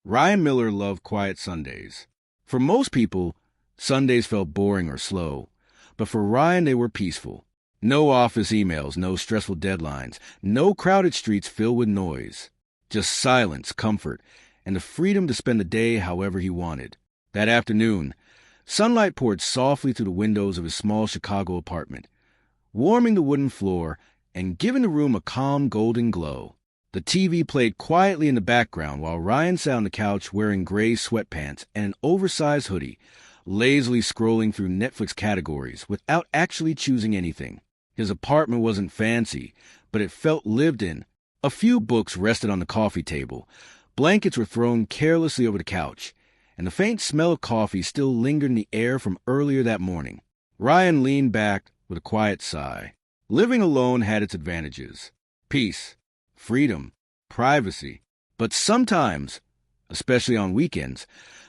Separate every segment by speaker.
Speaker 1: Ryan Miller loved quiet Sundays. For most people, Sundays felt boring or slow, but for Ryan they were peaceful. No office emails, no stressful deadlines, no crowded streets filled with noise. Just silence, comfort, and the freedom to spend the day however he wanted. That afternoon, sunlight poured softly through the windows of his small Chicago apartment, warming the wooden floor and giving the room a calm golden glow. The TV played quietly in the background while Ryan sat on the couch wearing gray sweatpants and an oversized hoodie, lazily scrolling through Netflix categories without actually choosing anything. His apartment wasn't fancy, but it felt lived in. A few books rested on the coffee table, blankets were thrown carelessly over the couch, and the faint smell of coffee still lingered in the air from earlier that morning. Ryan leaned back with a quiet sigh. Living alone had its advantages. Peace, freedom, privacy. But sometimes, especially on weekends,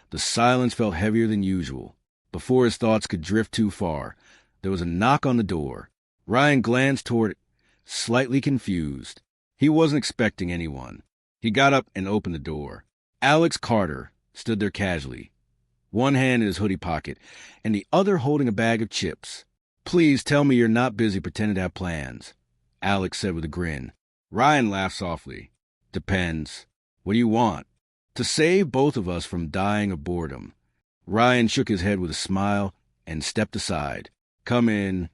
Speaker 1: the silence felt heavier than usual. Before his thoughts could drift too far, there was a knock on the door. Ryan glanced toward it, slightly confused. He wasn't expecting anyone. He got up and opened the door. Alex Carter stood there casually, one hand in his hoodie pocket and the other holding a bag of chips. "Please tell me you're not busy pretending to have plans," Alex said with a grin. Ryan laughed softly. "Depends. What do you want?" "To save both of us from dying of boredom." Ryan shook his head with a smile and stepped aside. "Come in."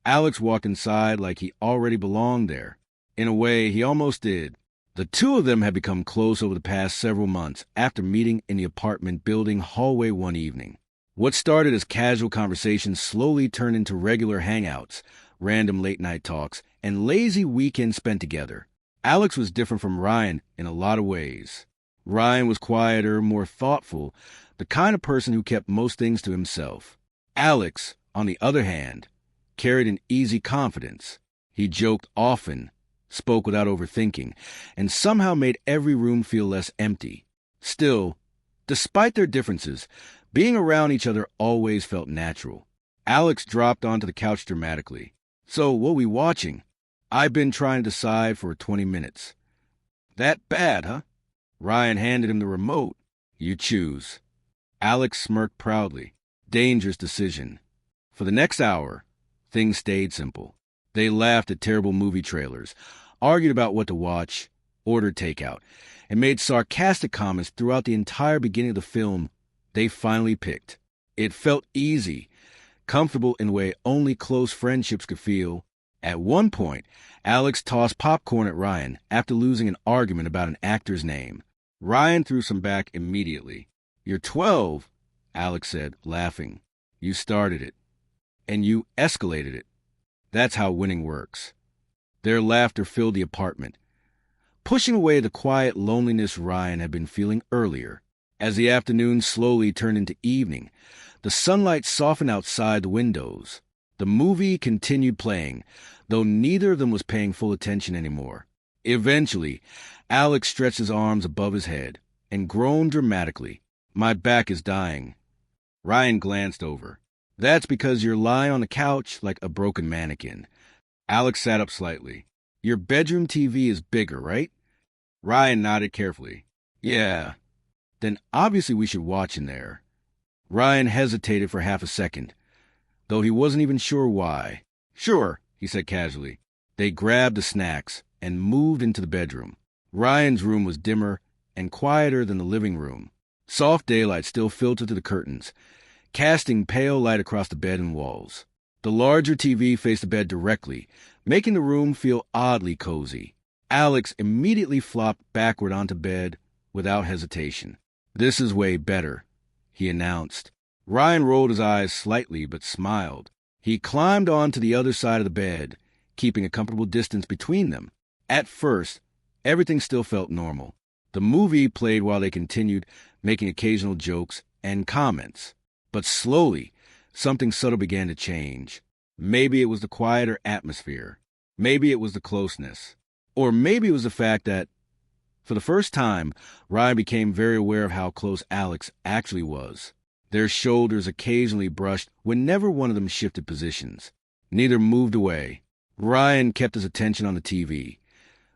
Speaker 1: Alex walked inside like he already belonged there. In a way, he almost did. The two of them had become close over the past several months after meeting in the apartment building hallway one evening. What started as casual conversations slowly turned into regular hangouts, random late-night talks, and lazy weekends spent together. Alex was different from Ryan in a lot of ways. Ryan was quieter, more thoughtful, the kind of person who kept most things to himself. Alex, on the other hand, carried an easy confidence. He joked often, spoke without overthinking, and somehow made every room feel less empty. Still, despite their differences, being around each other always felt natural. Alex dropped onto the couch dramatically. "So, what are we watching?" "I've been trying to decide for 20 minutes. "That bad, huh?" Ryan handed him the remote. "You choose." Alex smirked proudly. Dangerous decision. For the next hour, things stayed simple. They laughed at terrible movie trailers, argued about what to watch, ordered takeout, and made sarcastic comments throughout the entire beginning of the film they finally picked. It felt easy, comfortable in a way only close friendships could feel. At one point, Alex tossed popcorn at Ryan after losing an argument about an actor's name. Ryan threw some back immediately. "You're 12, Alex said, laughing. "You started it. And you escalated it. That's how winning works." Their laughter filled the apartment, pushing away the quiet loneliness Ryan had been feeling earlier. As the afternoon slowly turned into evening, the sunlight softened outside the windows. The movie continued playing, though neither of them was paying full attention anymore. Eventually, Alex stretched his arms above his head and groaned dramatically. "My back is dying." Ryan glanced over. "That's because you're lying on the couch like a broken mannequin." Alex sat up slightly. "Your bedroom TV is bigger, right?" Ryan nodded carefully. "Yeah." "Then obviously we should watch in there." Ryan hesitated for half a second, though he wasn't even sure why. "Sure," he said casually. They grabbed the snacks and moved into the bedroom. Ryan's room was dimmer and quieter than the living room. Soft daylight still filtered through the curtains, casting pale light across the bed and walls. The larger TV faced the bed directly, making the room feel oddly cozy. Alex immediately flopped backward onto bed without hesitation. "This is way better," he announced. Ryan rolled his eyes slightly but smiled. He climbed onto the other side of the bed, keeping a comfortable distance between them. At first, everything still felt normal. The movie played while they continued, making occasional jokes and comments. But slowly, something subtle began to change. Maybe it was the quieter atmosphere. Maybe it was the closeness. Or maybe it was the fact that, for the first time, Ryan became very aware of how close Alex actually was. Their shoulders occasionally brushed when never one of them shifted positions. Neither moved away. Ryan kept his attention on the TV,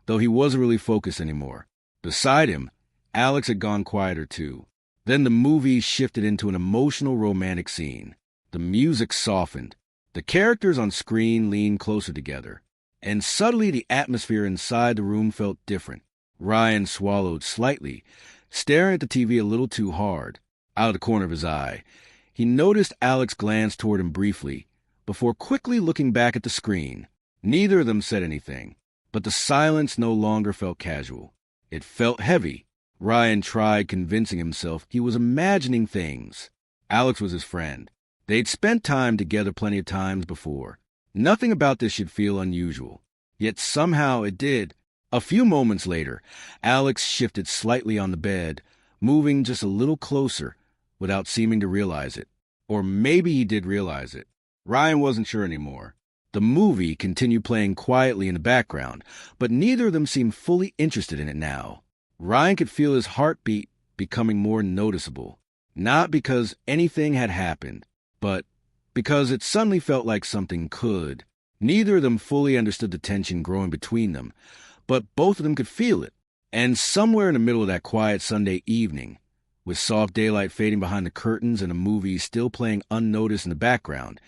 Speaker 1: though he wasn't really focused anymore. Beside him, Alex had gone quieter too. Then the movie shifted into an emotional romantic scene. The music softened. The characters on screen leaned closer together. And suddenly the atmosphere inside the room felt different. Ryan swallowed slightly, staring at the TV a little too hard. Out of the corner of his eye, he noticed Alex glance toward him briefly, before quickly looking back at the screen. Neither of them said anything, but the silence no longer felt casual. It felt heavy. Ryan tried convincing himself he was imagining things. Alex was his friend. They'd spent time together plenty of times before. Nothing about this should feel unusual. Yet somehow it did. A few moments later, Alex shifted slightly on the bed, moving just a little closer without seeming to realize it. Or maybe he did realize it. Ryan wasn't sure anymore. The movie continued playing quietly in the background, but neither of them seemed fully interested in it now. Ryan could feel his heartbeat becoming more noticeable, not because anything had happened, but because it suddenly felt like something could. Neither of them fully understood the tension growing between them, but both of them could feel it. And somewhere in the middle of that quiet Sunday evening, with soft daylight fading behind the curtains and a movie still playing unnoticed in the background,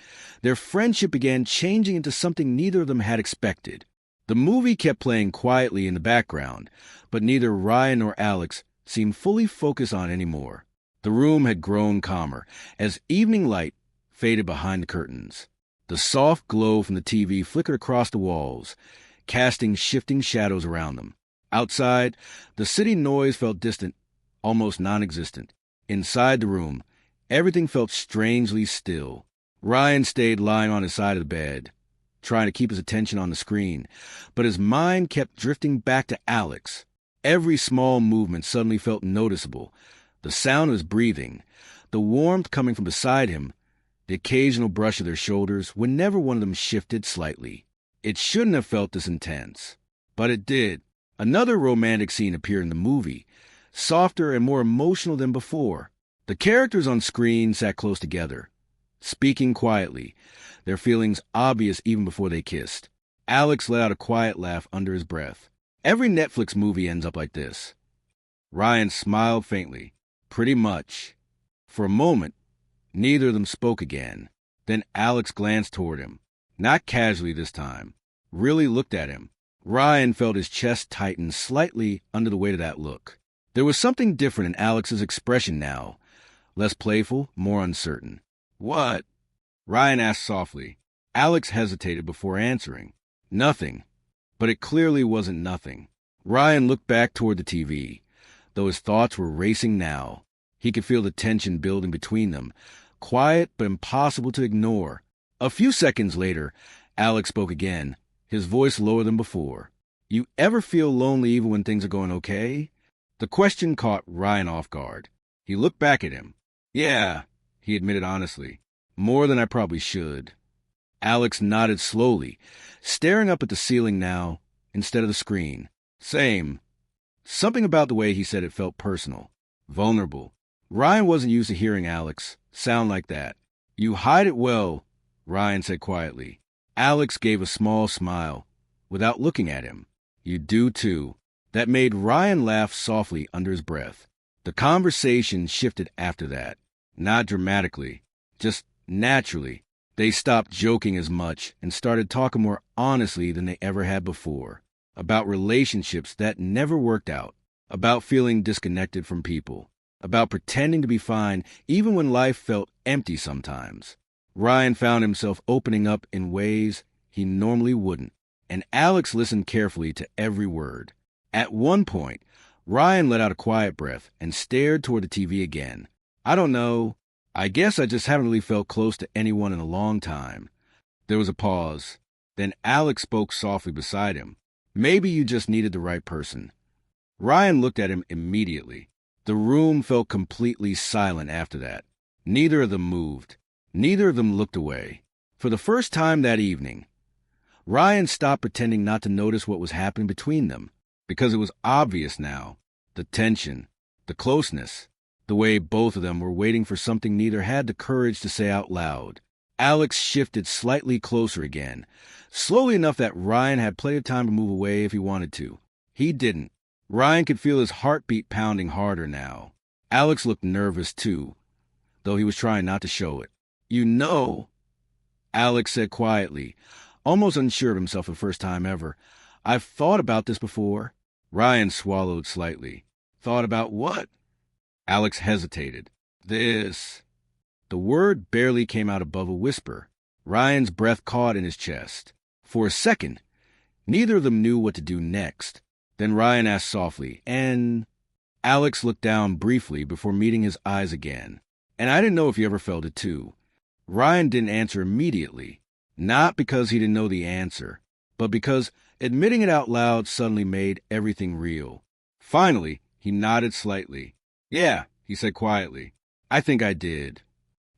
Speaker 1: their friendship began changing into something neither of them had expected. The movie kept playing quietly in the background, but neither Ryan nor Alex seemed fully focused on it anymore. The room had grown calmer as evening light faded behind the curtains. The soft glow from the TV flickered across the walls, casting shifting shadows around them. Outside, the city noise felt distant, almost non-existent. Inside the room, everything felt strangely still. Ryan stayed lying on his side of the bed, trying to keep his attention on the screen, but his mind kept drifting back to Alex. Every small movement suddenly felt noticeable. The sound of his breathing, the warmth coming from beside him, the occasional brush of their shoulders whenever one of them shifted slightly. It shouldn't have felt this intense, but it did. Another romantic scene appeared in the movie, softer and more emotional than before. The characters on screen sat close together, speaking quietly, their feelings obvious even before they kissed. Alex let out a quiet laugh under his breath. Every Netflix movie ends up like this. Ryan smiled faintly. Pretty much. For a moment, neither of them spoke again. Then Alex glanced toward him. Not casually this time. Really looked at him. Ryan felt his chest tighten slightly under the weight of that look. There was something different in Alex's expression now. Less playful, more uncertain. "What?" Ryan asked softly. Alex hesitated before answering. "Nothing." But it clearly wasn't nothing. Ryan looked back toward the TV, though his thoughts were racing now. He could feel the tension building between them, quiet but impossible to ignore. A few seconds later, Alex spoke again, his voice lower than before. "You ever feel lonely even when things are going okay?" The question caught Ryan off guard. He looked back at him. "Yeah," he admitted honestly. "More than I probably should." Alex nodded slowly, staring up at the ceiling now instead of the screen. "Same." Something about the way he said it felt personal, vulnerable. Ryan wasn't used to hearing Alex sound like that. "You hide it well," Ryan said quietly. Alex gave a small smile, without looking at him. "You do too." That made Ryan laugh softly under his breath. The conversation shifted after that. Not dramatically, just naturally. They stopped joking as much and started talking more honestly than they ever had before. About relationships that never worked out. About feeling disconnected from people. About pretending to be fine even when life felt empty sometimes. Ryan found himself opening up in ways he normally wouldn't, and Alex listened carefully to every word. At one point, Ryan let out a quiet breath and stared toward the TV again. "I don't know. I guess I just haven't really felt close to anyone in a long time." There was a pause. Then Alex spoke softly beside him. "Maybe you just needed the right person." Ryan looked at him immediately. The room felt completely silent after that. Neither of them moved. Neither of them looked away. For the first time that evening, Ryan stopped pretending not to notice what was happening between them, because it was obvious now. The tension, the closeness, the way both of them were waiting for something neither had the courage to say out loud. Alex shifted slightly closer again, slowly enough that Ryan had plenty of time to move away if he wanted to. He didn't. Ryan could feel his heartbeat pounding harder now. Alex looked nervous too, though he was trying not to show it. "You know," Alex said quietly, almost unsure of himself for the first time ever, "I've thought about this before." Ryan swallowed slightly. "Thought about what?" Alex hesitated. "This." The word barely came out above a whisper. Ryan's breath caught in his chest. For a second, neither of them knew what to do next. Then Ryan asked softly, "And—" Alex looked down briefly before meeting his eyes again. "And I didn't know if you ever felt it too." Ryan didn't answer immediately, not because he didn't know the answer, but because admitting it out loud suddenly made everything real. Finally, he nodded slightly. "Yeah," he said quietly, "I think I did."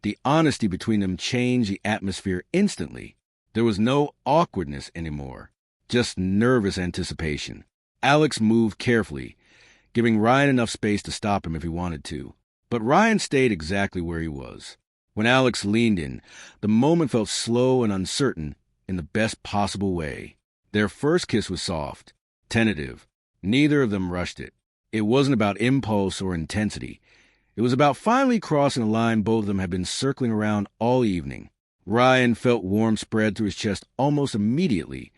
Speaker 1: The honesty between them changed the atmosphere instantly. There was no awkwardness anymore, just nervous anticipation. Alex moved carefully, giving Ryan enough space to stop him if he wanted to. But Ryan stayed exactly where he was. When Alex leaned in, the moment felt slow and uncertain in the best possible way. Their first kiss was soft, tentative. Neither of them rushed it. It wasn't about impulse or intensity. It was about finally crossing a line both of them had been circling around all evening. Ryan felt warmth spread through his chest almost immediately,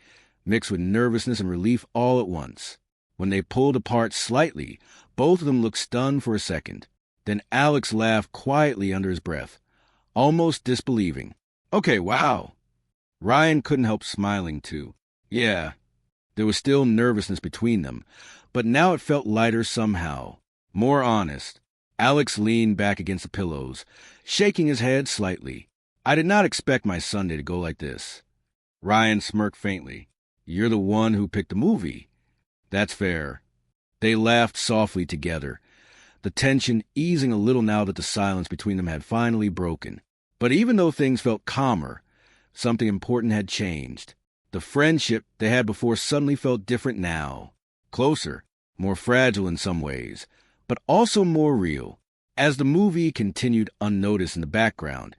Speaker 1: mixed with nervousness and relief all at once. When they pulled apart slightly, both of them looked stunned for a second. Then Alex laughed quietly under his breath, almost disbelieving. "Okay, wow." Ryan couldn't help smiling too. Yeah, there was still nervousness between them, but now it felt lighter somehow, more honest. Alex leaned back against the pillows, shaking his head slightly. "I did not expect my Sunday to go like this." Ryan smirked faintly. "You're the one who picked the movie." "That's fair." They laughed softly together, the tension easing a little now that the silence between them had finally broken. But even though things felt calmer, something important had changed. The friendship they had before suddenly felt different now. Closer, more fragile in some ways, but also more real. As the movie continued unnoticed in the background,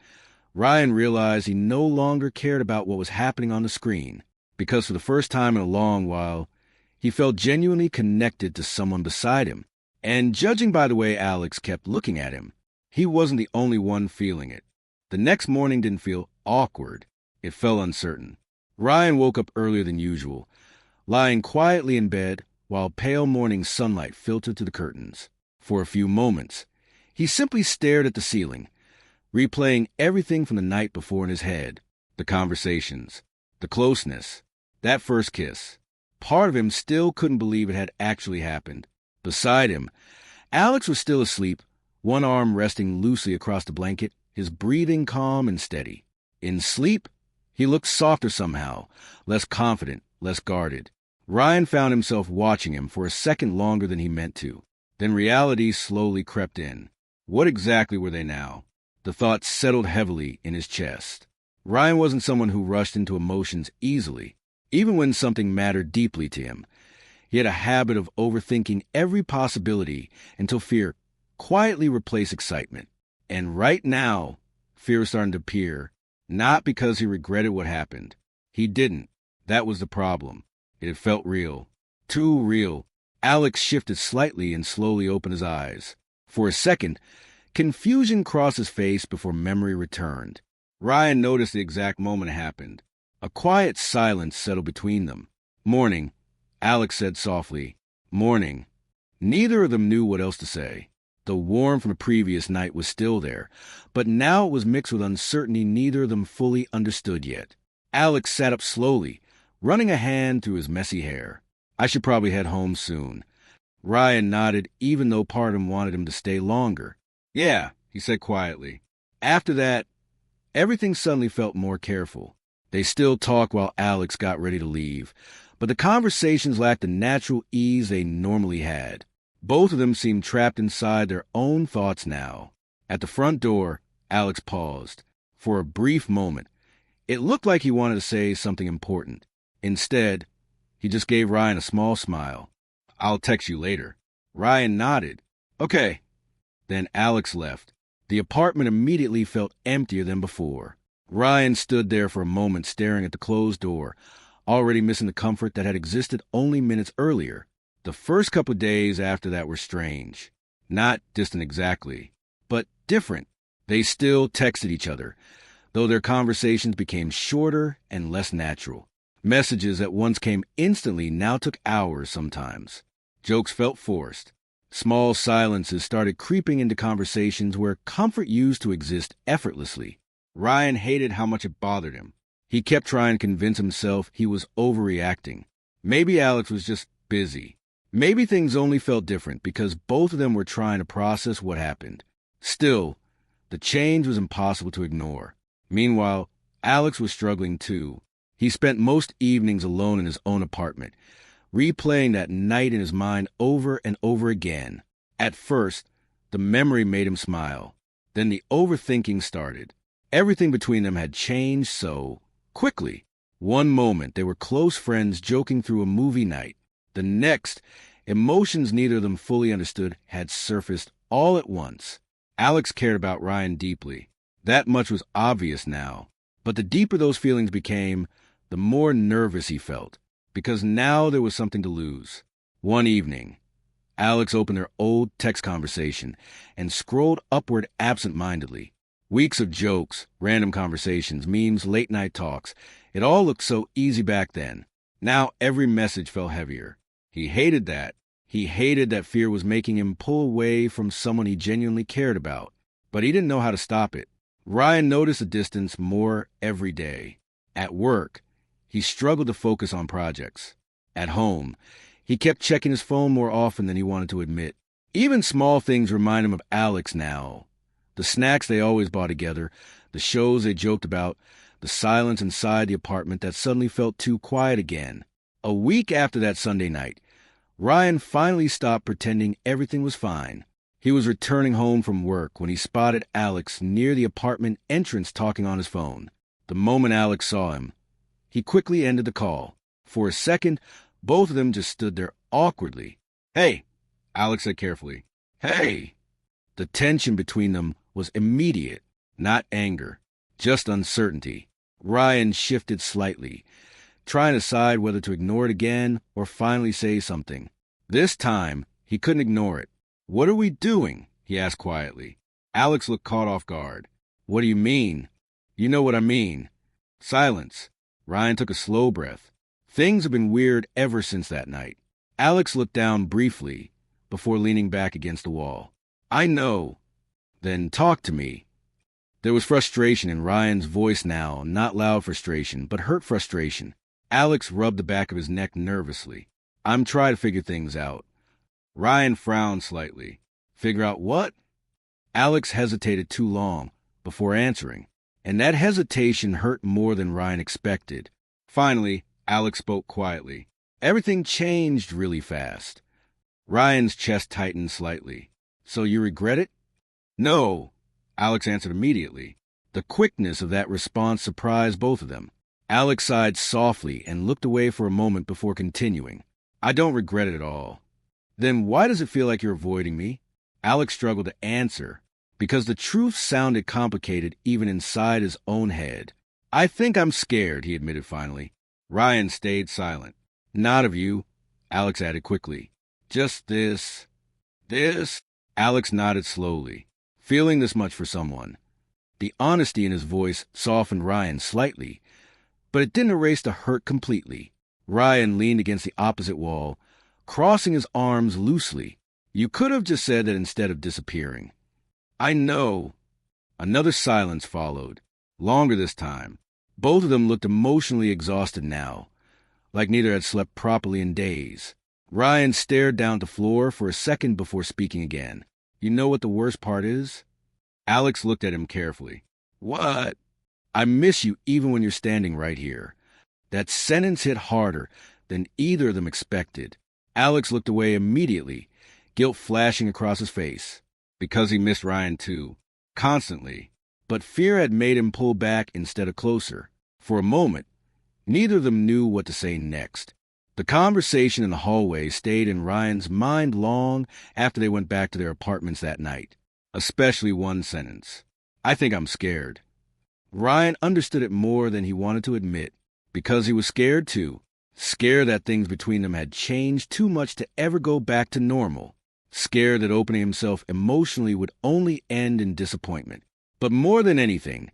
Speaker 1: Ryan realized he no longer cared about what was happening on the screen, because for the first time in a long while, he felt genuinely connected to someone beside him. And judging by the way Alex kept looking at him, he wasn't the only one feeling it. The next morning didn't feel awkward. It felt uncertain. Ryan woke up earlier than usual, lying quietly in bed while pale morning sunlight filtered through the curtains. For a few moments, he simply stared at the ceiling, replaying everything from the night before in his head. The conversations, the closeness, that first kiss. Part of him still couldn't believe it had actually happened. Beside him, Alex was still asleep, one arm resting loosely across the blanket, his breathing calm and steady. In sleep, he looked softer somehow, less confident, less guarded. Ryan found himself watching him for a second longer than he meant to. Then reality slowly crept in. What exactly were they now? The thought settled heavily in his chest. Ryan wasn't someone who rushed into emotions easily, even when something mattered deeply to him. He had a habit of overthinking every possibility until fear quietly replaced excitement. And right now, fear was starting to appear, not because he regretted what happened. He didn't. That was the problem. It had felt real. Too real. Alex shifted slightly and slowly opened his eyes. For a second, confusion crossed his face before memory returned. Ryan noticed the exact moment it happened. A quiet silence settled between them. "Morning," Alex said softly. "Morning." Neither of them knew what else to say. The warmth from the previous night was still there, but now it was mixed with uncertainty neither of them fully understood yet. Alex sat up slowly, running a hand through his messy hair. "I should probably head home soon." Ryan nodded, even though part of him wanted him to stay longer. "Yeah," he said quietly. After that, everything suddenly felt more careful. They still talked while Alex got ready to leave, but the conversations lacked the natural ease they normally had. Both of them seemed trapped inside their own thoughts now. At the front door, Alex paused. For a brief moment, it looked like he wanted to say something important. Instead, he just gave Ryan a small smile. "I'll text you later." Ryan nodded. "Okay." Then Alex left. The apartment immediately felt emptier than before. Ryan stood there for a moment staring at the closed door, already missing the comfort that had existed only minutes earlier. The first couple days after that were strange. Not distant exactly, but different. They still texted each other, though their conversations became shorter and less natural. Messages that once came instantly now took hours sometimes. Jokes felt forced. Small silences started creeping into conversations where comfort used to exist effortlessly. Ryan hated how much it bothered him. He kept trying to convince himself he was overreacting. Maybe Alex was just busy. Maybe things only felt different because both of them were trying to process what happened. Still, the change was impossible to ignore. Meanwhile, Alex was struggling too. He spent most evenings alone in his own apartment, replaying that night in his mind over and over again. At first, the memory made him smile. Then the overthinking started. Everything between them had changed so quickly. One moment, they were close friends joking through a movie night. The next, emotions neither of them fully understood had surfaced all at once. Alex cared about Ryan deeply. That much was obvious now. But the deeper those feelings became, the more nervous he felt, because now there was something to lose. One evening, Alex opened their old text conversation and scrolled upward absent-mindedly. Weeks of jokes, random conversations, memes, late-night talks. It all looked so easy back then. Now every message felt heavier. He hated that. He hated that fear was making him pull away from someone he genuinely cared about. But he didn't know how to stop it. Ryan noticed the distance more every day. At work, he struggled to focus on projects. At home, he kept checking his phone more often than he wanted to admit. Even small things remind him of Alex now. The snacks they always bought together, the shows they joked about, the silence inside the apartment that suddenly felt too quiet again. A week after that Sunday night, Ryan finally stopped pretending everything was fine. He was returning home from work when he spotted Alex near the apartment entrance talking on his phone. The moment Alex saw him, he quickly ended the call. For a second, both of them just stood there awkwardly. "Hey," Alex said carefully. "Hey." The tension between them was immediate, not anger, just uncertainty. Ryan shifted slightly, trying to decide whether to ignore it again or finally say something. This time, he couldn't ignore it. "What are we doing?" he asked quietly. Alex looked caught off guard. "What do you mean?" "You know what I mean." Silence. Ryan took a slow breath. Things had been weird ever since that night. Alex looked down briefly before leaning back against the wall. "I know." "Then talk to me." There was frustration in Ryan's voice now, not loud frustration, but hurt frustration. Alex rubbed the back of his neck nervously. "I'm trying to figure things out." Ryan frowned slightly. "Figure out what?" Alex hesitated too long before answering, and that hesitation hurt more than Ryan expected. Finally, Alex spoke quietly. "Everything changed really fast." Ryan's chest tightened slightly. "So you regret it?" "No," Alex answered immediately. The quickness of that response surprised both of them. Alex sighed softly and looked away for a moment before continuing. "I don't regret it at all." "Then why does it feel like you're avoiding me?" Alex struggled to answer, because the truth sounded complicated even inside his own head. "I think I'm scared," he admitted finally. Ryan stayed silent. "Not of you," Alex added quickly. "Just this." "This?" Alex nodded slowly, feeling this much for someone. The honesty in his voice softened Ryan slightly, but it didn't erase the hurt completely. Ryan leaned against the opposite wall, crossing his arms loosely. "You could have just said that instead of disappearing." "I know." Another silence followed, longer this time. Both of them looked emotionally exhausted now, like neither had slept properly in days. Ryan stared down at the floor for a second before speaking again. "You know what the worst part is?" Alex looked at him carefully. "What?" "I miss you even when you're standing right here." That sentence hit harder than either of them expected. Alex looked away immediately, guilt flashing across his face. Because he missed Ryan too. Constantly. But fear had made him pull back instead of closer. For a moment, neither of them knew what to say next. The conversation in the hallway stayed in Ryan's mind long after they went back to their apartments that night. Especially one sentence. "I think I'm scared." Ryan understood it more than he wanted to admit, because he was scared too. Scared that things between them had changed too much to ever go back to normal. Scared that opening himself emotionally would only end in disappointment. But more than anything,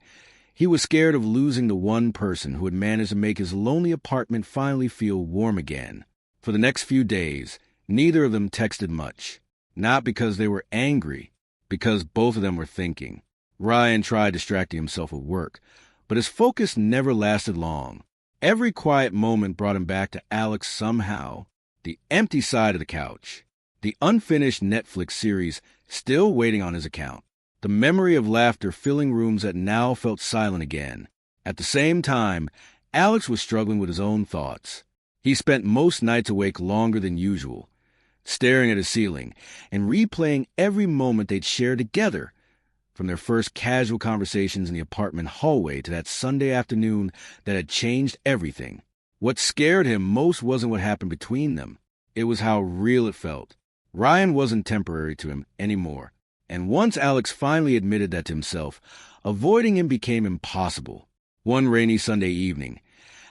Speaker 1: he was scared of losing the one person who had managed to make his lonely apartment finally feel warm again. For the next few days, neither of them texted much. Not because they were angry, because both of them were thinking. Ryan tried distracting himself with work, but his focus never lasted long. Every quiet moment brought him back to Alex somehow. The empty side of the couch. The unfinished Netflix series still waiting on his account. The memory of laughter filling rooms that now felt silent again. At the same time, Alex was struggling with his own thoughts. He spent most nights awake longer than usual, staring at his ceiling and replaying every moment they'd shared together, from their first casual conversations in the apartment hallway to that Sunday afternoon that had changed everything. What scared him most wasn't what happened between them. It was how real it felt. Ryan wasn't temporary to him anymore. And once Alex finally admitted that to himself, avoiding him became impossible. One rainy Sunday evening,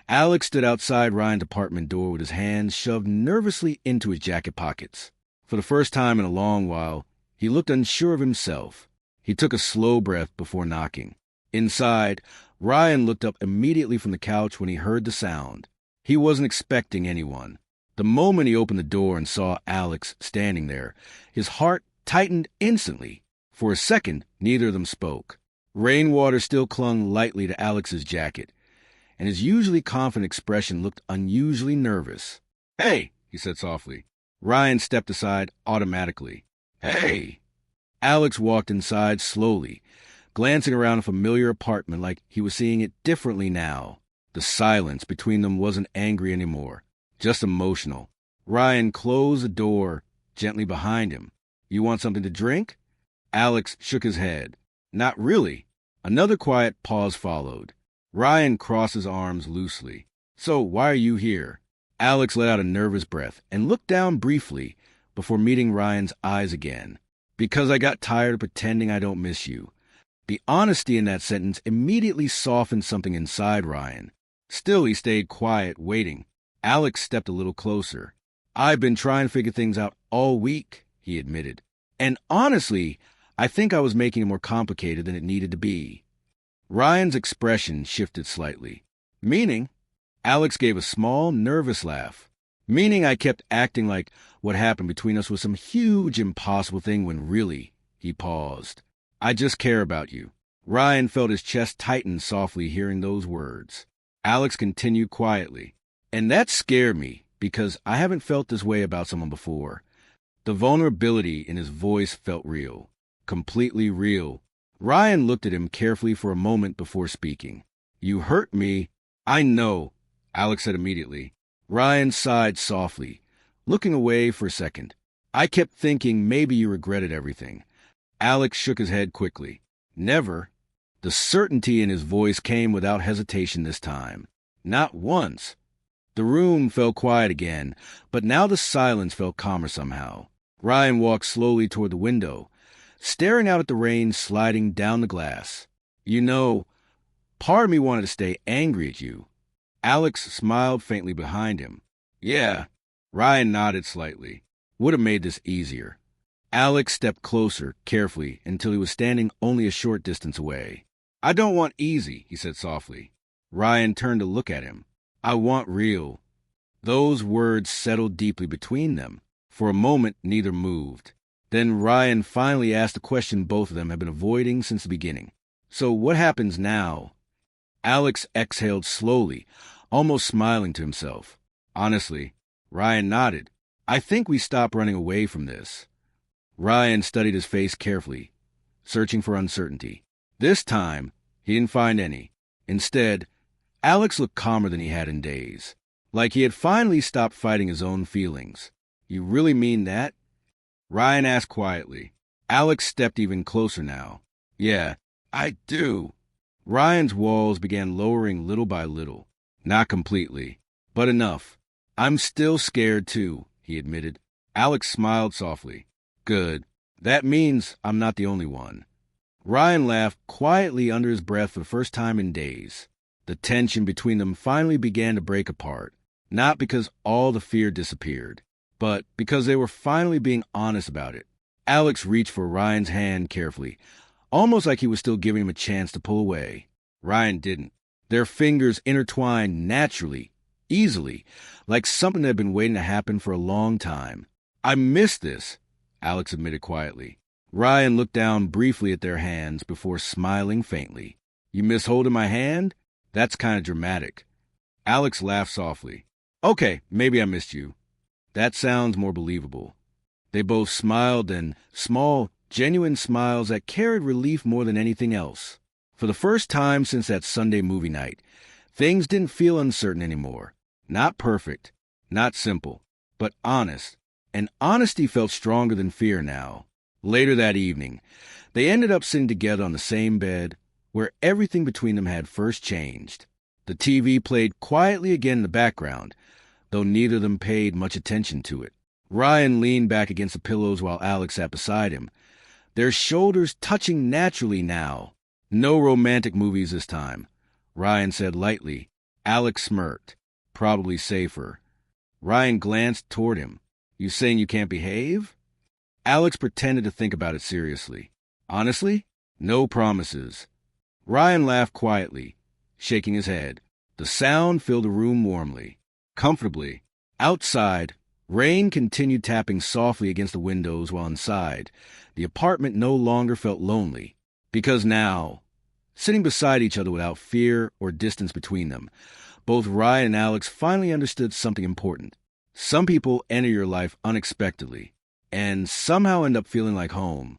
Speaker 1: Alex stood outside Ryan's apartment door with his hands shoved nervously into his jacket pockets. For the first time in a long while, he looked unsure of himself. He took a slow breath before knocking. Inside, Ryan looked up immediately from the couch when he heard the sound. He wasn't expecting anyone. The moment he opened the door and saw Alex standing there, his heart tightened instantly. For a second, neither of them spoke. Rainwater still clung lightly to Alex's jacket, and his usually confident expression looked unusually nervous. "Hey," he said softly. Ryan stepped aside automatically. "Hey." Alex walked inside slowly, glancing around a familiar apartment like he was seeing it differently now. The silence between them wasn't angry anymore, just emotional. Ryan closed the door gently behind him. "You want something to drink?" Alex shook his head. "Not really." Another quiet pause followed. Ryan crossed his arms loosely. "So why are you here?" Alex let out a nervous breath and looked down briefly before meeting Ryan's eyes again. "Because I got tired of pretending I don't miss you." The honesty in that sentence immediately softened something inside Ryan. Still, he stayed quiet, waiting. Alex stepped a little closer. "I've been trying to figure things out all week," he admitted. "And honestly, I think I was making it more complicated than it needed to be." Ryan's expression shifted slightly. "Meaning?" Alex gave a small, nervous laugh. "Meaning I kept acting like what happened between us was some huge, impossible thing when really," he paused, "I just care about you." Ryan felt his chest tighten softly hearing those words. Alex continued quietly. "And that scared me, because I haven't felt this way about someone before." The vulnerability in his voice felt real. Completely real. Ryan looked at him carefully for a moment before speaking. "You hurt me." "I know," Alex said immediately. Ryan sighed softly, looking away for a second. "I kept thinking maybe you regretted everything." Alex shook his head quickly. "Never." The certainty in his voice came without hesitation this time. "Not once." The room fell quiet again, but now the silence felt calmer somehow. Ryan walked slowly toward the window, staring out at the rain sliding down the glass. "You know, part of me wanted to stay angry at you." Alex smiled faintly behind him. "Yeah." Ryan nodded slightly. "Would have made this easier." Alex stepped closer, carefully, until he was standing only a short distance away. "I don't want easy," he said softly. Ryan turned to look at him. "I want real." Those words settled deeply between them. For a moment, neither moved. Then Ryan finally asked the question both of them had been avoiding since the beginning. "So what happens now?" Alex exhaled slowly, almost smiling to himself. "Honestly," Ryan nodded, "I think we stop running away from this." Ryan studied his face carefully, searching for uncertainty. This time, he didn't find any. Instead, Alex looked calmer than he had in days, like he had finally stopped fighting his own feelings. "You really mean that?" Ryan asked quietly. Alex stepped even closer now. "Yeah, I do." Ryan's walls began lowering little by little. "Not completely, but enough." "I'm still scared too," he admitted. Alex smiled softly. "Good. That means I'm not the only one." Ryan laughed quietly under his breath for the first time in days. The tension between them finally began to break apart. Not because all the fear disappeared, but because they were finally being honest about it. Alex reached for Ryan's hand carefully, almost like he was still giving him a chance to pull away. Ryan didn't. Their fingers intertwined naturally, easily, like something that had been waiting to happen for a long time. I missed this, Alex admitted quietly. Ryan looked down briefly at their hands before smiling faintly. You miss holding my hand? That's kind of dramatic. Alex laughed softly. Okay, maybe I missed you. That sounds more believable. They both smiled, and small, genuine smiles that carried relief more than anything else. For the first time since that Sunday movie night, things didn't feel uncertain anymore. Not perfect, not simple, but honest. And honesty felt stronger than fear now. Later that evening, they ended up sitting together on the same bed, where everything between them had first changed. The TV played quietly again in the background, though neither of them paid much attention to it. Ryan leaned back against the pillows while Alex sat beside him, their shoulders touching naturally now. No romantic movies this time, Ryan said lightly. Alex smirked. Probably safer. Ryan glanced toward him. You saying you can't behave? Alex pretended to think about it seriously. Honestly? No promises. Ryan laughed quietly, shaking his head. The sound filled the room warmly, comfortably. Outside, rain continued tapping softly against the windows, while inside, the apartment no longer felt lonely. Because now, sitting beside each other without fear or distance between them, both Ryan and Alex finally understood something important. Some people enter your life unexpectedly and somehow end up feeling like home.